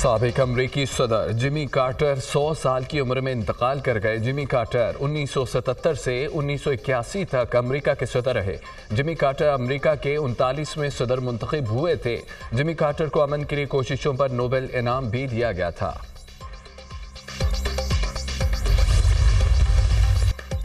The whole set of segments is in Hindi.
साबिक अमरीकी सदर जिमी कार्टर 100 साल की उम्र में इंतकाल कर गए। जिमी कार्टर 1977 से 1981 तक अमेरिका के सदर रहे। जिमी कार्टर अमेरिका के 39वें सदर मुंतखब हुए थे। जिमी कार्टर को अमन के लिए कोशिशों पर नोबेल इनाम भी दिया गया था।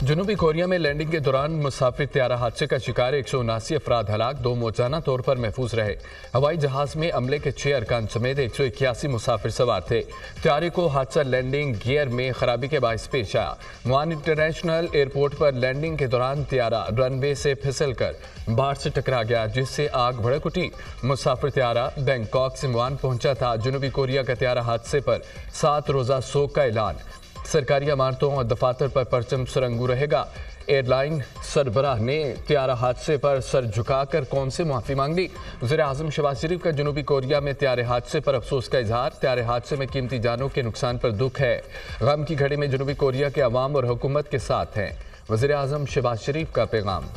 जनूबी कोरिया में लैंडिंग के दौरान मुसाफिर त्यारा हादसे का शिकार 179 अफराद हलाक, 2 मौजाना तौर पर महफूज रहे। हवाई जहाज में अमले के 6 अरकान समेत 181 मुसाफिर सवार थे। त्यारे को हादसा लैंडिंग गियर में खराबी के बायस पेश आया। मुआन इंटरनेशनल एयरपोर्ट पर लैंडिंग के दौरान त्यारा रनवे से फिसल कर बाढ़ से टकरा गया, जिससे आग भड़क उठी। मुसाफिर त्यारा बैंकॉक से मुआन पहुंचा था। जनूबी कोरिया का त्यारा हादसे पर 7 रोज़ा सोग का ऐलान। सरकारी इमारतों और दफातर पर परचम सुरंगू रहेगा। एयरलाइन सरबराह ने त्यारा हादसे पर सर झुकाकर कौम से माफ़ी मांग ली। वज़ीर-ए-आज़म शहबाज शरीफ का जनूबी कोरिया में त्यारे हादसे पर अफसोस का इजहार। त्यारे हादसे में कीमती जानों के नुकसान पर दुख है। गम की घड़ी में जनूबी कोरिया के अवाम और हुकूमत के साथ हैं। वज़ीर-ए-आज़म शहबाज शरीफ का पैगाम।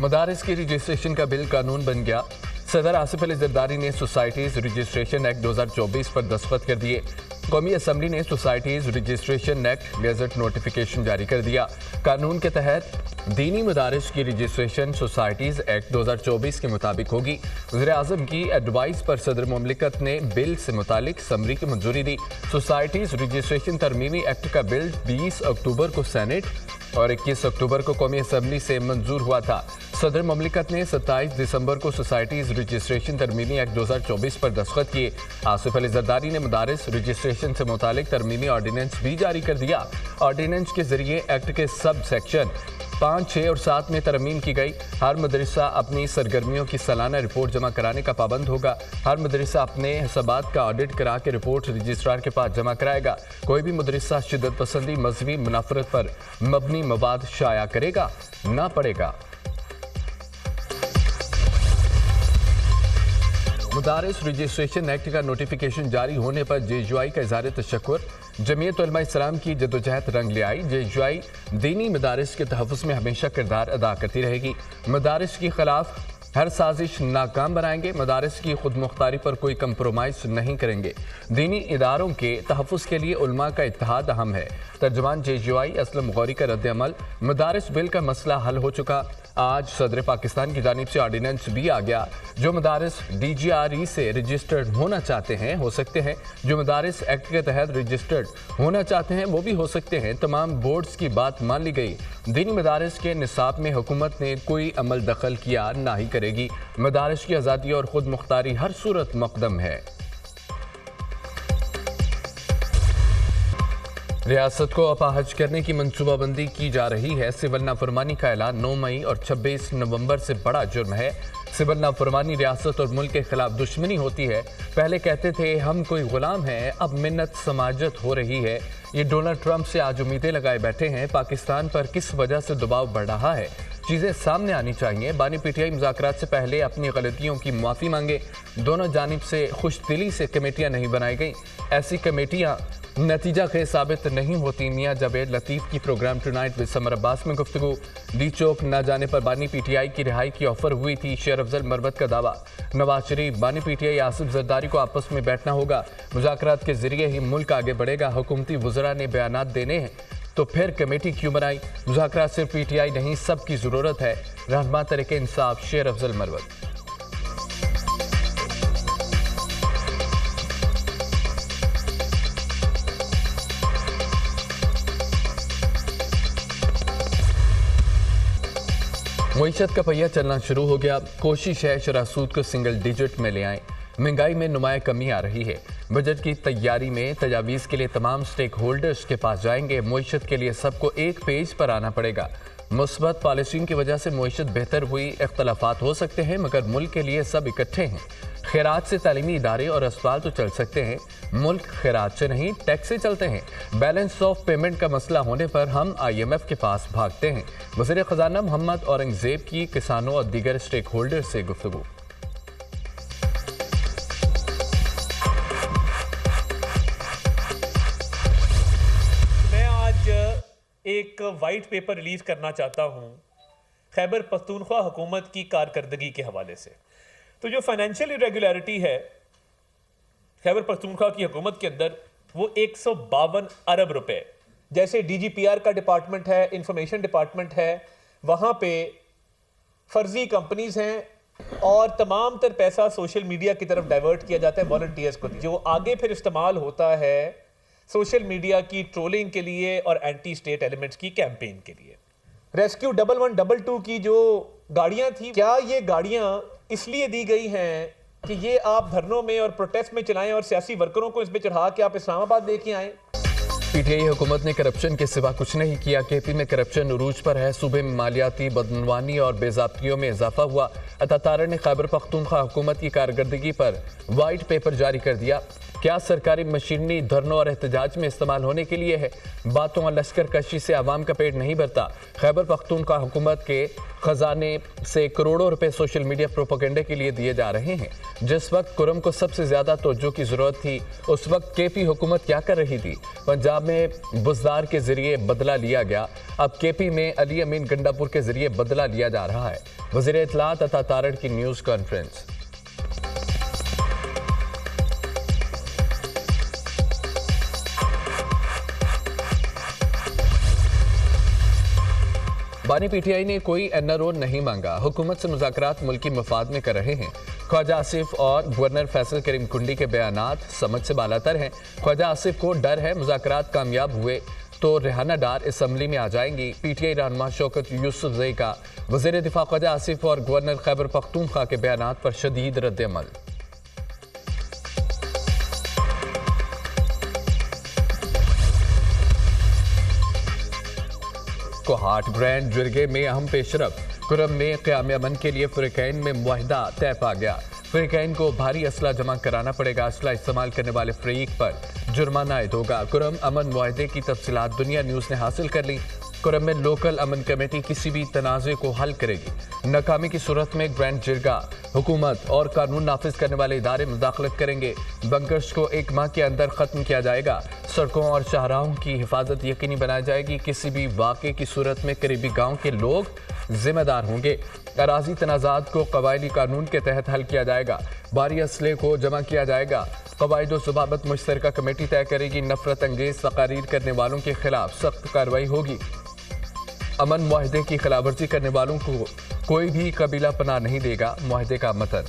मदारिस की रजिस्ट्रेशन का बिल कानून बन गया। सदर आसिफ अली जरदारी ने सोसाइटीज़ रजिस्ट्रेशन एक्ट 2024 पर दस्तखत कर दिए। कौमी असम्बली ने societies registration act gadget notification जारी कर दिया। कानून के तहत दीनी मदारिस की रजिस्ट्रेशन सोसाइटीज़ एक्ट 2024 के मुताबिक होगी। वज़ीर-ए-आज़म की एडवाइस पर सदर मुमलिकत ने बिल से मुतालिक समरी की मंजूरी दी। सोसाइटीज़ रजिस्ट्रेशन तरमीमी एक्ट का बिल 20 अक्टूबर को सेनेट और 21 अक्टूबर को कौमी असम्बली से मंजूर हुआ था। सदर ममलिकत ने 27 दिसंबर को सोसाइटीज़ रजिस्ट्रेशन तरमीमी एक्ट 2024 पर दस्तखत किए। आसिफ अली जरदारी ने मदारिस रजिस्ट्रेशन से मुतालिक तरमीमी ऑर्डीनेंस भी जारी कर दिया। ऑर्डीनेंस के जरिए एक्ट के सब सेक्शन 5, 6 और 7 में तरमीम की गई। हर मदरसा अपनी सरगर्मियों की सालाना रिपोर्ट जमा कराने का पाबंद होगा। हर मदरसा अपने हिसाबात का ऑडिट करा के रिपोर्ट रजिस्ट्रार के पास जमा कराएगा। कोई भी मदरसा शिद्दत पसंदी, मजहबी मुनाफरत पर मबनी मवाद शाया करेगा ना पड़ेगा। मदारिस रजिस्ट्रेशन एक्ट का नोटिफिकेशन जारी होने पर JUI का इज़हार तशक्कुर। जमीयत उलमा इस्लाम की जदोजहद रंग ले आई। JUI दीनी मदारिस के तहफ़्फ़ुज़ में हमेशा किरदार अदा करती रहेगी। मदारिस के खिलाफ हर साजिश नाकाम बनाएंगे। मदारिस की खुद मुख्तारी पर कोई कंप्रोमाइज़ नहीं करेंगे। दीनी इदारों के तहफ़्फ़ुज़ के लिए उलमा का इत्तेहाद अहम है। तर्जुमान JUI असलम गौरी का रद्द-ए-अमल। मदारिस बिल का मसला हल हो चुका। आज सदर पाकिस्तान की जानिब से ऑर्डीनेंस भी आ गया। जो मदारिस DGRE से रजिस्टर्ड होना चाहते हैं हो सकते हैं। जो मदारिस एक्ट के तहत रजिस्टर्ड होना चाहते हैं वो भी हो सकते हैं। तमाम बोर्ड्स की बात मान ली गई। दीनी मदारिस के निसाब में हुकूमत ने कोई अमल दखल किया ना ही करेगी। मदारिस की आज़ादी और खुद मुख्तारी हर सूरत मकदम है। रियासत को अपाहज करने की मनसूबाबंदी की जा रही है। सिविल नाफरमानी का ऐलान 9 मई और 26 नवंबर से बड़ा जुर्म है। सिविल नाफरमानी रियासत और मुल्क के खिलाफ दुश्मनी होती है। पहले कहते थे हम कोई गुलाम हैं, अब मिन्नत समाजत हो रही है। ये डोनाल्ड ट्रंप से आज उम्मीदें लगाए बैठे हैं। पाकिस्तान पर किस वजह से दबाव बढ़ रहा है, चीज़ें सामने आनी चाहिए। बानी PTI मुज़ाकरात से पहले अपनी गलतियों की माफ़ी मांगे। दोनों जानिब से खुश दिली से कमेटियाँ नहीं बनाई गई। ऐसी कमेटियाँ नतीजा खे साबित नहीं होती। मियां जावेद लतीफ़ की program tonight with Samar Abbas में गुफ्तगू। डी चौक न जाने पर बानी PTI की रिहाई की ऑफर हुई थी। शेर अफजल मरवत का दावा। नवाज शरीफ, बानी PTI आसिफ जरदारी को आपस में बैठना होगा। मुज़ाकरात के जरिए ही मुल्क आगे बढ़ेगा। हुकूमती वज़रा ने बयानात देने हैं तो फिर कमेटी क्यों बनाई? मुज़ाकरात सिर्फ PTI नहीं, सबकी ज़रूरत है। रहनुमा तरीके इंसाफ, शेर अफजल मरवत। मईशत का पहिया चलना शुरू हो गया। कोशिश है शरह सूद को सिंगल डिजिट में ले आएं। महंगाई में नुमाया कमी आ रही है। बजट की तैयारी में तजावीज़ के लिए तमाम स्टेक होल्डर्स के पास जाएंगे। मईशत के लिए सबको एक पेज पर आना पड़ेगा। मुस्बत पॉलिसियों की वजह से मईशत बेहतर हुई। इख्तलाफात हो सकते हैं मगर मुल्क के लिए सब इकट्ठे हैं। खैरात से तालीमी इदारे और अस्पताल तो चल सकते हैं, मुल्क खैरात से नहीं टैक्स से चलते हैं। बैलेंस ऑफ पेमेंट का मसला होने पर हम IMF के पास भागते हैं। वज़ीर ख़ज़ाना मोहम्मद औरंगज़ेब की किसानों और दीगर स्टेक होल्डर से गुफ्तगू। मैं आज एक वाइट पेपर रिलीज करना चाहता हूं खैबर पख्तूनख्वा हुकूमत की कारकर्दगी के हवाले से। तो जो फाइनेंशियल इरेगुलरिटी है खैबर पख्तूनख्वा की हुकूमत के अंदर, वो 152 अरब रुपए, जैसे DGPR का डिपार्टमेंट है, इंफॉर्मेशन डिपार्टमेंट है, वहाँ पे फर्जी कंपनीज हैं और तमाम तर पैसा सोशल मीडिया की तरफ डाइवर्ट किया जाता है वॉलंटियर्स को, जो आगे फिर इस्तेमाल होता है सोशल मीडिया की ट्रोलिंग के लिए और एंटी स्टेट एलिमेंट्स की कैंपेन के लिए। रेस्क्यू 1122 की जो गाड़ियां थी, क्या ये गाड़ियां इसलिए दी गई हैं कि ये आप धरनों में और प्रोटेस्ट में चलाएं और सियासी वर्करों को इसमें चढ़ा के आप इस्लामाबाद लेके आएं? पीटीआई हुकूमत ने करप्शन के सिवा कुछ नहीं किया। केपी में करप्शन उरूज पर है। सूबे में मालियाती बदनवानी और बेज़ाब्तियों में इजाफा हुआ। अता तारड़ ने खैबर पख्तूनख्वा हुकूमत की कारकर्दगी पर वाइट पेपर जारी कर दिया। क्या सरकारी मशीनरी धरनों और एहतजाज में इस्तेमाल होने के लिए है? बातों और लश्कर कशी से आवाम का पेट नहीं भरता। खैबर पख्तूनख्वा हुकूमत के खजाने से करोड़ों रुपए सोशल मीडिया प्रोपेगेंडे के लिए दिए जा रहे हैं। जिस वक्त कुरम को सबसे ज्यादा तवज्जो की जरूरत थी, उस वक्त केपी हुकूमत क्या कर रही थी? पंजाब में बुजदार के जरिए बदला लिया गया, अब केपी में अली अमीन गंडापुर के जरिए बदला लिया जा रहा है। वज़ीर इत्तलात अता तारड़ की न्यूज कॉन्फ्रेंस। बानी पीटीआई ने कोई एनआरओ नहीं मांगा। हुकूमत से मुज़ाकरात मुल्की मफाद में कर रहे हैं। ख्वाजा आसिफ और गवर्नर फैसल करीम कुंडी के बयानात समझ से बालातर हैं। ख्वाजा आसिफ को डर है मुज़ाकरात कामयाब हुए तो रेहाना डार असम्बली में आ जाएंगी। पीटीआई रहनुमा शौकत यूसुफजई का वज़ीर दिफा ख्वाजा आसिफ और गवर्नर खैबर पख्तूनख्वा के बयानात पर शदीद रद्द-ए-अमल। कोहाट ग्रैंड जिरगे में अहम पेशरफ। कुरम में क़याम अमन के लिए फ़रीक़ैन में मुआहिदा तय पा गया। फ़रीक़ैन को भारी असला जमा कराना पड़ेगा। असला इस्तेमाल करने वाले फ़रीक पर जुर्माना आयद होगा। कुरम अमन मुआहिदे की तफसीलात दुनिया न्यूज़ ने हासिल कर ली। कुरम में लोकल अमन कमेटी किसी भी तनाज़े को हल करेगी। नाकामी की सूरत में ग्रैंड जिरगा हुकूमत और कानून नाफिज करने वाले इदारे मुदाखलत करेंगे। बंकर्स को 1 माह के अंदर ख़त्म किया जाएगा। सड़कों और शाहराहों की हिफाजत यकीनी बनाई जाएगी। किसी भी वाक़े की सूरत में करीबी गाँव के लोग जिम्मेदार होंगे। अराजी तनाज़ात को कबायली कानून के तहत हल किया जाएगा। भारी असले को जमा किया जाएगा। कवायद ज़बाबत मुश्तरका कमेटी तय करेगी। नफरत अंगेज तकारीर करने वालों के खिलाफ सख्त कार्रवाई होगी। अमन मुआहिदे की खिलाफवर्जी करने वालों को कोई भी कबीला पनाह नहीं देगा। मुआहिदे का मतन।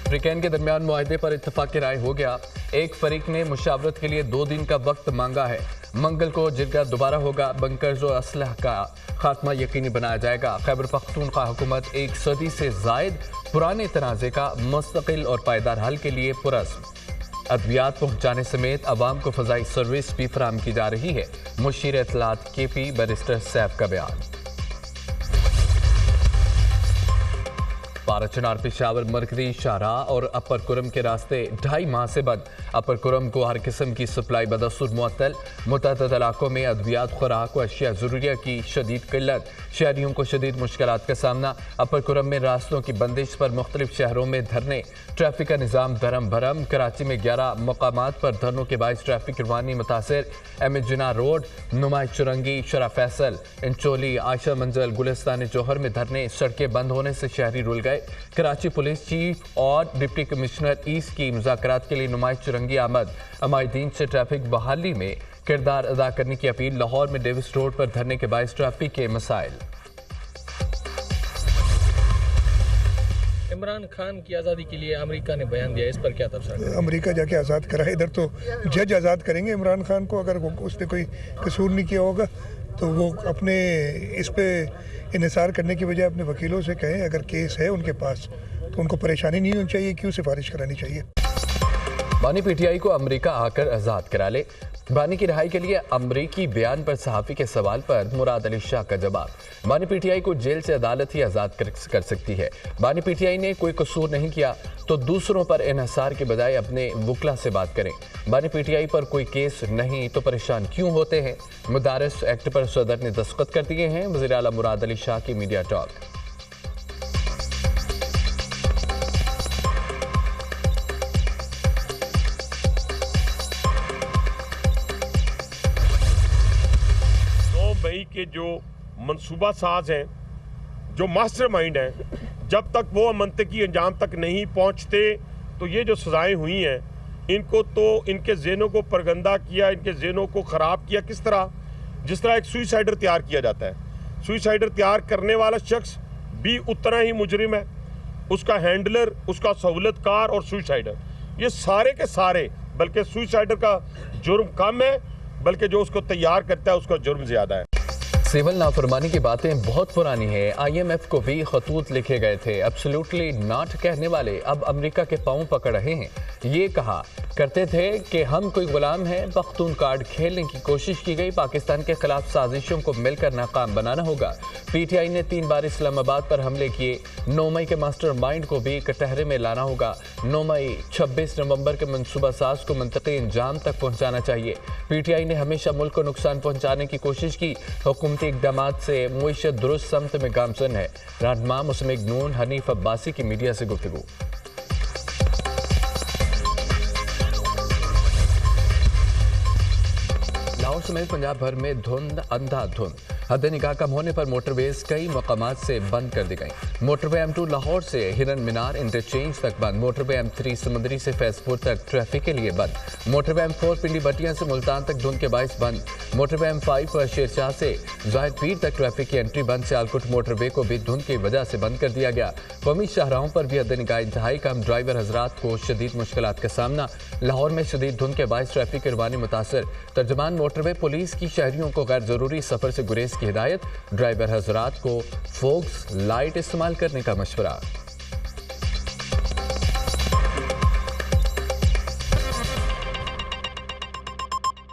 फ़रीक़ैन के दरमियान मुआहिदे पर इत्तफाक राय हो गया। एक फरीक ने मुशावरत के लिए 2 दिन का वक्त मांगा है। मंगल को जिरगा दोबारा होगा। बंकर्स और असलह का खात्मा यकीनी बनाया जाएगा। खैबर पख्तूनख्वा हुकूमत 1 सदी से जायद पुराने तनाज़े का मुस्तकिल और पायदार हल के लिए पुरज़्म। अद्वियात पहुँचाने समेत आवाम को फ़ज़ाई सर्विस भी फराहम की जा रही है। मुशीर इत्तलात केपी बैरिस्टर सैफ का बयान। पाराचनार पेशावर मरकजी शाहराह और अपर कुरम के रास्ते 2.5 माह से बंद। अपर कुरम को हर किस्म की सप्लाई बदस्तूर मुअत्तल। मुतअद्दिद इलाकों में अद्वियात, खुराक व अशिया ज़रूरिया की शदीद किल्लत। शहरियों को शदीद मुश्किलात का सामना। अपर कुरम में रास्तों की बंदिश पर मुख्तलिफ शहरों में धरने। ट्रैफिक का निज़ाम धरम भरम। कराची में 11 मकामात पर धरनों के बायस ट्रैफिक रवानी मुतासर। अहमद जिना रोड, नुमाइश चुरंगी, शरा फैसल, इंचोली, आयशा मंजिल, गुलिस्तान जौहर में धरने। सड़कें बंद होने से शहरी रुल गए। कराची पुलिस चीफ और डिप्टी कमिश्नर ईस्ट की मुज़ाकरात के लिए नुमाइश चुरंगी आमद। अमायदीन से ट्रैफिक बहाली में किरदार अदा करने की अपील। लाहौर में डेविस रोड पर धरने के बायस ट्रैफिक के मसाइल। इमरान खान की आज़ादी के लिए अमेरिका ने बयान दिया, इस पर क्या तबसरा? अमेरिका जाके आज़ाद कराए। इधर तो जज आज़ाद करेंगे इमरान खान को। अगर उसने कोई कसूर नहीं किया होगा तो वो अपने इस पे इन्हिसार करने की बजाय अपने वकीलों से कहें। अगर केस है उनके पास तो उनको परेशानी नहीं होनी चाहिए, क्यों सिफारिश करानी चाहिए। बानी पीटीआई को अमेरिका आकर आज़ाद करा ले। बानी की रिहाई के लिए अमरीकी बयान पर सहाफ़ी के सवाल पर मुराद अली शाह का जवाब। बानी पीटीआई को जेल से अदालत ही आज़ाद कर सकती है। बानी पीटीआई ने कोई कसूर नहीं किया तो दूसरों पर इन्हिसार के बजाय अपने वकला से बात करें। बानी पीटीआई पर कोई केस नहीं तो परेशान क्यों होते हैं? मुदारिस एक्ट पर सदर ने दस्तखत कर दिए हैं। वज़ीर आला मुराद अली शाह की मीडिया टॉक। के जो मंसूबा साज हैं, जो मास्टरमाइंड हैं, जब तक वो मंतकी अंजाम तक नहीं पहुंचते तो ये जो सज़ाएं हुई हैं इनको तो इनके ज़हनों को परगंदा किया, इनके ज़हनों को ख़राब किया। किस तरह? जिस तरह एक सुइसाइडर तैयार किया जाता है, सुइसाइडर तैयार करने वाला शख्स भी उतना ही मुजरिम है, उसका हैंडलर, उसका सहूलतकार और सुइसाइडर, ये सारे के सारे, बल्कि सुइसाइडर का जुर्म कम है, बल्कि जो उसको तैयार करता है उसका जुर्म ज़्यादा है। सिविल नाफरमानी की बातें बहुत पुरानी है। IMF को भी खतूत लिखे गए थे। एब्सोल्युटली नॉट कहने वाले अब अमेरिका के पांव पकड़ रहे हैं। ये कहा करते थे कि हम कोई गुलाम हैं। पख्तून कार्ड खेलने की कोशिश की गई। पाकिस्तान के खिलाफ साजिशों को मिलकर नाकाम बनाना होगा। PTI ने 3 बार इस्लामाबाद पर हमले किए। 9 मई के मास्टरमाइंड को भी कटहरे में लाना होगा। 9 मई 26 नवंबर के मनसूबा साज को मंतकी इंजाम तक पहुंचाना चाहिए। PTI ने हमेशा मुल्क को नुकसान पहुंचाने की कोशिश की। हुकूमती इक़दाम से मुईशत दुरुस्त समत में गामजन है। रहनुमा मुस्लिम नून हनीफ अब्बासी की मीडिया से गुफ्तगू। लाहौर समेत पंजाब भर में धुंध अंधाधुंध। हद निगाह कम होने पर मोटरवेज कई मकामात से बंद कर दी गई। मोटरवे M2 लाहौर से हिरन मीनार इंटरचेंज तक बंद। मोटरवे M3 समुद्री से फैजपुर तक ट्रैफिक के लिए बंद। मोटरवे M4 पिंडी बटिया से मुल्तान तक धुंध के बायस बंद। मोटरवे M5 पर शेरशाह से जाहिद पीर तक ट्रैफिक की एंट्री बंद। सियालकोट मोटरवे को भी धुंध की वजह से बंद कर दिया गया। कौमी शाहराहों पर भी हद निगाह इंतहाई कम। ड्राइवर हजरात को शदीद मुश्किलात का सामना। लाहौर में शदीद धुंध के बायस ट्रैफिक की रवानी मुतासर। तर्जमान मोटरवे पुलिस की शहरियों को गैर जरूरी सफर से गुरेज की हिदायत। ड्राइवर हजरात को फोक्स लाइट इस्तेमाल करने का मशवरा।